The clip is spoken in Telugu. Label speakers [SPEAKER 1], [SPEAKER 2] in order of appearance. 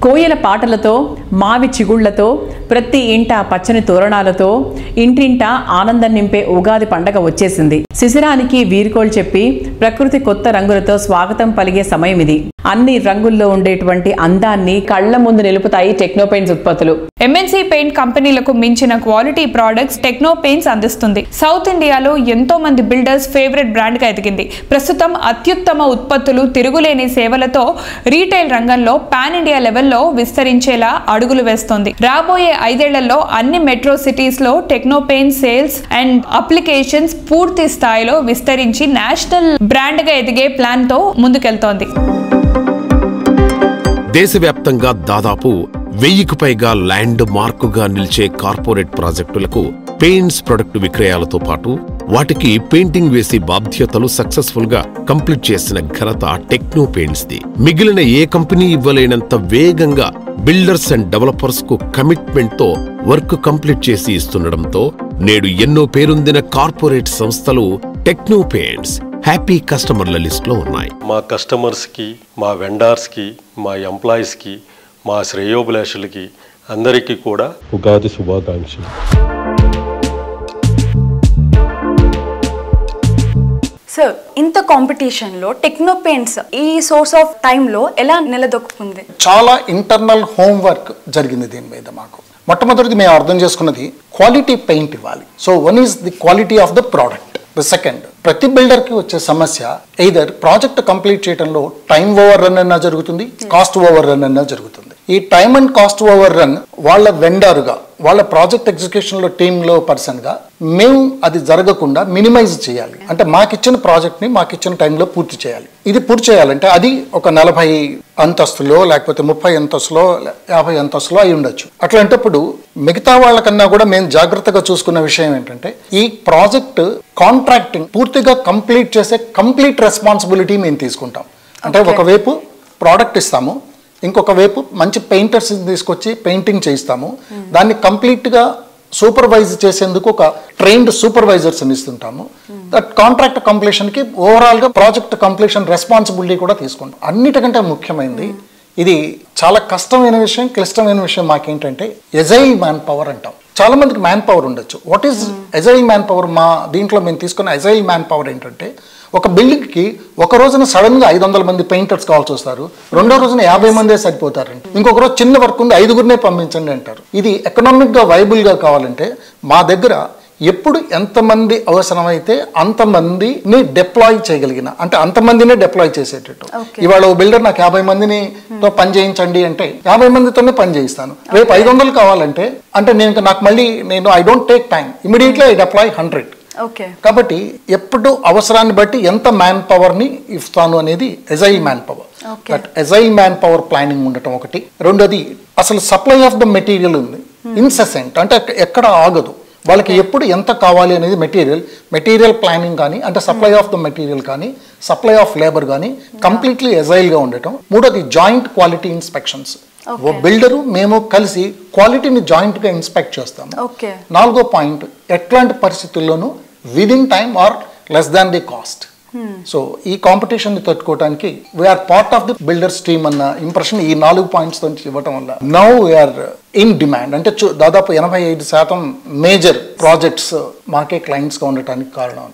[SPEAKER 1] కోయల పాటలతో మావి చిగుళ్లతో ప్రతి ఇంట పచ్చని తోరణాలతో ఇంటింట ఆనందం నింపే ఉగాది పండగ వచ్చేసింది. శిశిరానికి వీరుకోలు చెప్పి ప్రకృతి కొత్త రంగులతో స్వాగతం పలిగే సమయం ఇది. అన్ని రంగుల్లో ఉండేటువంటి అందాన్ని కళ్ల ముందు నిలుపుతాయి టెక్నో పెయింట్స్ ఉత్పత్తులు.
[SPEAKER 2] ఎంఎన్సీ పెయింట్ కంపెనీలకు మించిన క్వాలిటీ ప్రొడక్ట్స్ టెక్నో పెయింట్స్ అందిస్తుంది. సౌత్ ఇండియాలో ఎంతో మంది బిల్డర్స్ ఫేవరెట్ బ్రాండ్ గా ఎదిగింది. ప్రస్తుతం అత్యుత్తమ ఉత్పత్తులు, తిరుగులేని సేవలతో రీటైల్ రంగంలో పాన్ ఇండియా లెవెల్లో విస్తరించేలా అడుగులు వేస్తోంది. రాబోయే 5 ఏళ్లలో అన్ని మెట్రో సిటీస్ లో techno paint sales and applications పూర్తి స్థాయిలో విస్తరించి నేషనల్ బ్రాండ్ గా ఎదిగే ప్లాన్ తో ముందుకెళ్తోంది.
[SPEAKER 3] దేశవ్యాప్తంగా దాదాపు 1000కు పైగా ల్యాండ్ మార్కుగా నిలిచే కార్పొరేట్ ప్రాజెక్టులకు పెయింట్స్ ప్రొడక్ట్ విక్రయాలతో పాటు వాటికి పెయింటింగ్ వేసి బాధ్యతలు సక్సెస్ఫుల్ గా కంప్లీట్ చేసిన ఘనత టెక్నో పెయింట్స్ ది. మిగిలిన ఏ కంపెనీ ఇవ్వలేనంత వేగంగా బిల్డర్స్ అండ్ డెవలపర్స్ కు కమిట్మెంట్ తో వర్క్ కంప్లీట్ చేసి ఇస్తుండడంతో నేడు ఎన్నో పేరొందిన కార్పొరేట్ సంస్థలు టెక్నో పెయింట్స్ హ్యాపీ కస్టమర్ల లిస్ట్ లో ఉన్నాయి.
[SPEAKER 4] మా కస్టమర్స్ కి, మా వెండర్స్ కి, మా ఎంప్లాయీస్ కి, మా శ్రేయోభిలాషులకి అందరికీ కూడా ఉగాది శుభాకాంక్షలు.
[SPEAKER 5] సార్, ఇంత కాంపిటీషన్ లో టెక్నో పెయింట్స్ ఈ సోర్స్ ఆఫ్ టైమ్ లో ఎలా నిలదొక్కుంది?
[SPEAKER 6] చాలా ఇంటర్నల్ హోంవర్క్ జరిగింది దీని మీద. మాకు మొట్టమొదటిది మేము అర్థం చేసుకున్నది క్వాలిటీ పెయింట్ ఇవ్వాలి. So one is the quality of the product. The second, ప్రతి బిల్డర్ కి వచ్చే సమస్య ఎయిదర్ ప్రాజెక్ట్ కంప్లీట్ చేయడంలో టైం ఓవర్ రన్ అన్నా జరుగుతుంది, కాస్ట్ ఓవర్ రన్ అన్నా జరుగుతుంది. ఈ time and cost over run వాళ్ళ వెండర్గా, వాళ్ళ ప్రాజెక్ట్ ఎగ్జిక్యూషన్ లో టీంలో పర్సన్ గా మేము అది జరగకుండా మినిమైజ్ చేయాలి. అంటే మాకిచ్చిన ప్రాజెక్ట్ ని మాకిచ్చిన టైంలో పూర్తి చేయాలి. ఇది పూర్తి చేయాలంటే అది ఒక 40 అంతస్తులో లేకపోతే 30 అంతస్తులో 50 అంతస్తులో అయి ఉండొచ్చు. అట్లాంటప్పుడు మిగతా వాళ్ళకన్నా కూడా మేము జాగ్రత్తగా చూసుకున్న విషయం ఏంటంటే ఈ ప్రాజెక్ట్ కాంట్రాక్టింగ్ పూర్తిగా కంప్లీట్ చేసే కంప్లీట్ రెస్పాన్సిబిలిటీ మేము తీసుకుంటాం. అంటే ఒకవైపు ప్రోడక్ట్ ఇస్తాము, ఇంకొక వైపు మంచి పెయింటర్స్ తీసుకొచ్చి పెయింటింగ్ చేయిస్తాము. దాన్ని కంప్లీట్గా సూపర్వైజ్ చేసేందుకు ఒక ట్రైన్డ్ సూపర్వైజర్స్ ఇస్తుంటాము. దట్ కాంట్రాక్ట్ కంప్లీషన్కి ఓవరాల్గా ప్రాజెక్ట్ కంప్లీషన్ రెస్పాన్సిబిలిటీ కూడా తీసుకుంటాం. అన్నిటికంటే ముఖ్యమైనది, ఇది చాలా కష్టమైన విషయం, క్లిష్టమైన విషయం మాకేంటంటే ఎజైల్ మ్యాన్ పవర్ అంటాం. చాలా మందికి మ్యాన్ పవర్ ఉండొచ్చు. What is agile man power? మా దీంట్లో మేము తీసుకున్న ఎజైల్ మ్యాన్ పవర్ ఏంటంటే ఒక బిల్డింగ్కి ఒక రోజున సడన్గా 500 మంది పెయింటర్స్ కావాల్సి వస్తారు, రెండో రోజున 50 మందే సరిపోతారండి. ఇంకొక రోజు చిన్న వర్క్ ఉంది, 5గురినే పంపించండి అంటారు. ఇది ఎకనామిక్గా వైబుల్గా కావాలంటే మా దగ్గర ఎప్పుడు ఎంతమంది అవసరమైతే అంతమందిని డిప్లాయ్ చేయగలిగిన, అంటే అంతమందినే డిప్లాయ్ చేసేటట్టు. ఇవాళ ఓ బిల్డర్ నాకు 50 మందిని పని చేయించండి అంటే 50 మందితోనే పని చేయిస్తాను. రేపు 500 కావాలంటే అంటే నాకు మళ్ళీ I don't take time, immediately I deploy 100. కాబట్టి ఎప్పుడు అవసరాన్ని బట్టి ఎంత మ్యాన్ పవర్ ని ఇస్తాను అనేది agile man power. But agile man power planning ఉండటం ఒకటి. రెండోది అసలు సప్లై ఆఫ్ ద మెటీరియల్ ఉంది, ఇన్సెసెంట్, అంటే ఎక్కడ ఆగదు. వాళ్ళకి ఎప్పుడు ఎంత కావాలి అనేది మెటీరియల్ ప్లానింగ్ కానీ, అంటే సప్లై ఆఫ్ ద మెటీరియల్ కానీ, సప్లై ఆఫ్ లేబర్ కానీ కంప్లీట్లీ ఎజైల్గా ఉండటం. మూడోది జాయింట్ క్వాలిటీ ఇన్స్పెక్షన్స్. ఓ బిల్డరు మేము కలిసి క్వాలిటీని జాయింట్గా ఇన్స్పెక్ట్ చేస్తాము. నాలుగో పాయింట్, ఎట్లాంటి పరిస్థితుల్లోనూ within time or less than the cost. So ఈ కాంపిటీషన్ ని తట్టుకోవడానికి we are part of the builders team అన్న ఇంప్రెషన్ ఈ 4 పాయింట్స్ తో ఇవ్వటం వల్ల నౌ వీఆర్ ఇన్ డిమాండ్. అంటే దాదాపు 85% మేజర్ ప్రాజెక్ట్స్ మాకే క్లయింట్స్గా ఉండటానికి కారణం.